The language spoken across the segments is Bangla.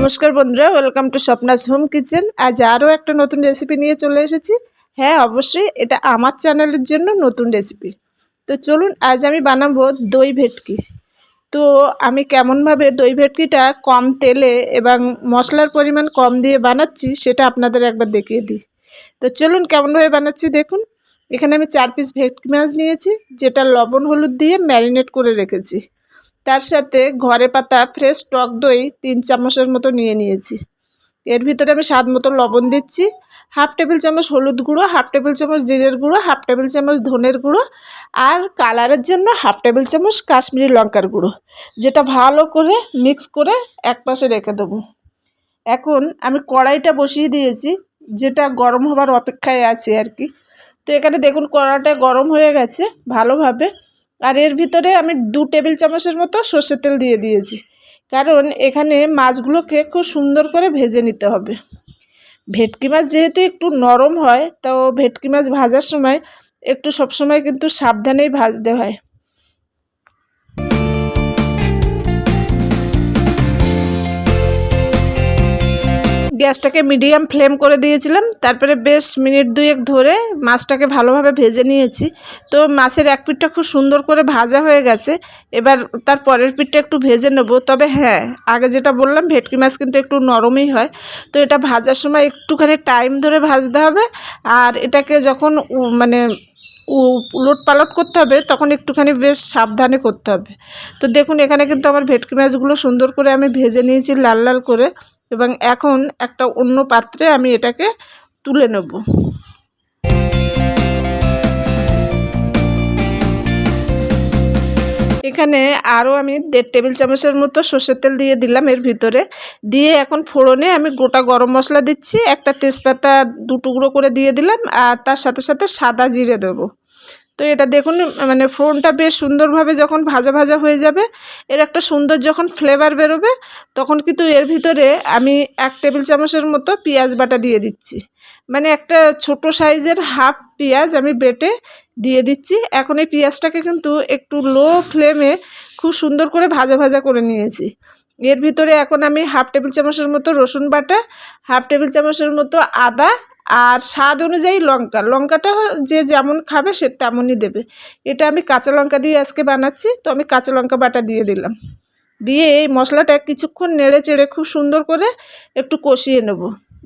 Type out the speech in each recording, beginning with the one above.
নমস্কার বন্ধুরা, ওয়েলকাম টু স্বপ্নাস হোম কিচেন। আজ আরও একটা নতুন রেসিপি নিয়ে চলে এসেছি। হ্যাঁ, অবশ্যই এটা আমার চ্যানেলের জন্য নতুন রেসিপি। তো চলুন, আজ আমি বানাবো দই ভেটকি। তো আমি কেমনভাবে দই ভেটকিটা কম তেলে এবং মশলার পরিমাণ কম দিয়ে বানাচ্ছি সেটা আপনাদের একবার দেখিয়ে দিই। তো চলুন কেমনভাবে বানাচ্ছি দেখুন। এখানে আমি 4 পিস ভেটকি মাছ নিয়েছি, যেটা লবণ হলুদ দিয়ে ম্যারিনেট করে রেখেছি। তার সাথে ঘরে পাতা ফ্রেশ টক দই 3 চামচের মতো নিয়েছি। এর ভিতরে আমি স্বাদ মতো লবণ দিচ্ছি, হাফ টেবিল চামচ হলুদ গুঁড়ো, হাফ টেবিল চামচ জিরের গুঁড়ো, হাফ টেবিল চামচ ধনের গুঁড়ো, আর কালারের জন্য হাফ টেবিল চামচ কাশ্মীরি লঙ্কার গুঁড়ো, যেটা ভালো করে মিক্স করে একপাশে রেখে দেবো। এখন আমি কড়াইটা বসিয়ে দিয়েছি, যেটা গরম হবার অপেক্ষায় আছে আর কি। তো এখানে দেখুন কড়াইটা গরম হয়ে গেছে ভালোভাবে। আর এর ভিতরে আমি 2 টেবিল চামচের মতো সর্ষের তেল দিয়ে দিয়েছি, কারণ এখানে মাছগুলোকে খুব সুন্দর করে ভেজে নিতে হবে। ভেটকি মাছ যেহেতু একটু নরম হয়, তো ভেটকি মাছ ভাজার সময় একটু সবসময় কিন্তু সাবধানেই ভাজতে হয়। গ্যাসটাকে মিডিয়াম ফ্লেম করে দিয়েছিলাম, তারপরে বেশ মিনিট 2 ধরে মাছটাকে ভালোভাবে ভেজে নিয়েছি। তো মাছের এক পিঠটা খুব সুন্দর করে ভাজা হয়ে গেছে। এবার তার পরের পিঠটা একটু ভেজে নেব। তবে হ্যাঁ, আগে যেটা বললাম ভেটকি মাছ কিন্তু একটু নরমই হয়, তো এটা ভাজার সময় একটুখানি টাইম ধরে ভাজতে হবে। আর এটাকে যখন উলট পালট করতে হবে তখন একটুখানি বেশ সাবধানে করতে হবে। তো দেখুন এখানে কিন্তু আমার ভেটকি মাছগুলো সুন্দর করে আমি ভেজে নিয়েছি লাল লাল করে, এবং এখন একটা অন্য পাত্রে আমি এটাকে তুলে নেব। এখানে আরও আমি 1.5 টেবিল চামচের মতো সর্ষের তেল দিয়ে দিলাম এর ভিতরে। দিয়ে এখন ফোড়নে আমি গোটা গরম মশলা দিচ্ছি, একটা তেজপাতা 2 টুকরো করে দিয়ে দিলাম, আর তার সাথে সাথে সাদা জিরে দেবো। তো এটা দেখুন ফোড়নটা বেশ সুন্দরভাবে যখন ভাজা ভাজা হয়ে যাবে, এর একটা সুন্দর যখন ফ্লেভার বেরোবে, তখন কিন্তু এর ভিতরে আমি 1 টেবিল চামচের মতো পেঁয়াজ বাটা দিয়ে দিচ্ছি। একটা ছোট সাইজের হাফ পেঁয়াজ আমি বেটে দিয়ে দিচ্ছি। এখন এই পেঁয়াজটাকে কিন্তু একটু লো ফ্লেমে খুব সুন্দর করে ভাজা ভাজা করে নিয়েছি। এর ভিতরে এখন আমি হাফ টেবিল চামচের মতো রসুন বাটা, হাফ টেবিল চামচের মতো আদা, আর স্বাদ অনুযায়ী লঙ্কাটা যে যেমন খাবে সে তেমনই দেবে। এটা আমি কাঁচা লঙ্কা দিয়ে আজকে বানাচ্ছি, তো আমি কাঁচা লঙ্কা বাটা দিয়ে দিলাম। দিয়ে এই মশলাটা কিছুক্ষণ নেড়ে চেড়ে খুব সুন্দর করে একটু কষিয়ে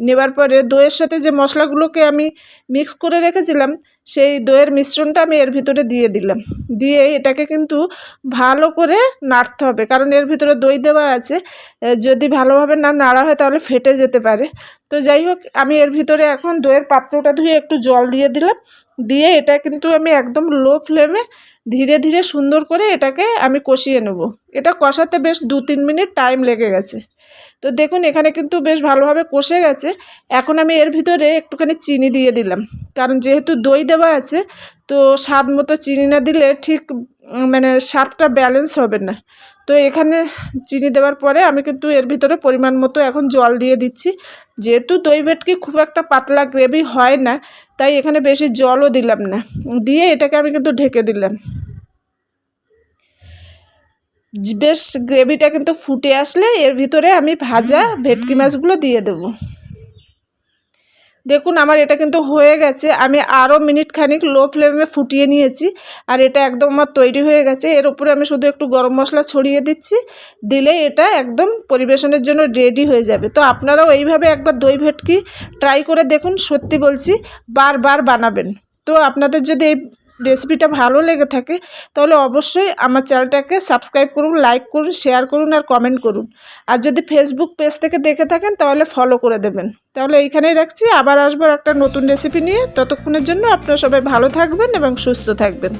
নেবার পরে দইয়ের সাথে যে মশলাগুলোকে আমি মিক্স করে রেখেছিলাম, সেই দইয়ের মিশ্রণটা আমি এর ভিতরে দিয়ে দিলাম। দিয়ে এটাকে কিন্তু ভালো করে নাড়তে হবে, কারণ এর ভিতরে দই দেওয়া আছে। যদি ভালোভাবে না নাড়া হয় তাহলে ফেটে যেতে পারে। তো যাই হোক, আমি এর ভিতরে এখন দইয়ের পাত্রটা ধুয়ে একটু জল দিয়ে দিলাম। দিয়ে এটা কিন্তু আমি একদম লো ফ্লেমে ধীরে ধীরে সুন্দর করে এটাকে আমি কষিয়ে নেব। এটা কষাতে বেশ 2-3 মিনিট টাইম লেগে গেছে। তো দেখুন এখানে কিন্তু বেশ ভালোভাবে কষে গেছে। এখন আমি এর ভিতরে একটুখানি চিনি দিয়ে দিলাম, কারণ যেহেতু দই দেওয়া আছে, তো স্বাদ মতো চিনি না দিলে ঠিক স্বাদটা ব্যালেন্স হবে না। তো এখানে চিনি দেওয়ার পরে আমি কিন্তু এর ভিতরে পরিমাণ মতো এখন জল দিয়ে দিচ্ছি। যেহেতু দই ভেটকি খুব একটা পাতলা গ্রেভি হয় না, তাই এখানে বেশি জলও দিলাম না। দিয়ে এটাকে আমি কিন্তু ঢেকে দিলাম। বেশ গ্রেভিটা কিন্তু ফুটে আসলে এর ভিতরে আমি ভাজা ভেটকি মাছগুলো দিয়ে দেব। দেখুন আমার এটা কিন্তু হয়ে গেছে। আমি আরও মিনিট খানিক লো ফ্লেমে ফুটিয়ে নিয়েছি, আর এটা একদম আমার তৈরি হয়ে গেছে। এর উপরে আমি শুধু একটু গরম মশলা ছড়িয়ে দিচ্ছি, দিলে এটা একদম পরিবেশনের জন্য রেডি হয়ে যাবে। তো আপনারাও এইভাবে একবার দই ভেটকি ট্রাই করে দেখুন, সত্যি বলছি বারবার বানাবেন। তো আপনাদের যদি এই রেসিপিটা ভালো লেগে থাকে তাহলে অবশ্যই আমার চ্যানেলটাকে সাবস্ক্রাইব করুন, লাইক করুন, শেয়ার করুন, আর কমেন্ট করুন। আর যদি ফেসবুক পেজ থেকে দেখে থাকেন তাহলে ফলো করে দেবেন। তাহলে এইখানেই রাখছি, আবার আসবো একটা নতুন রেসিপি নিয়ে। ততক্ষণের জন্য আপনারা সবাই ভালো থাকবেন এবং সুস্থ থাকবেন।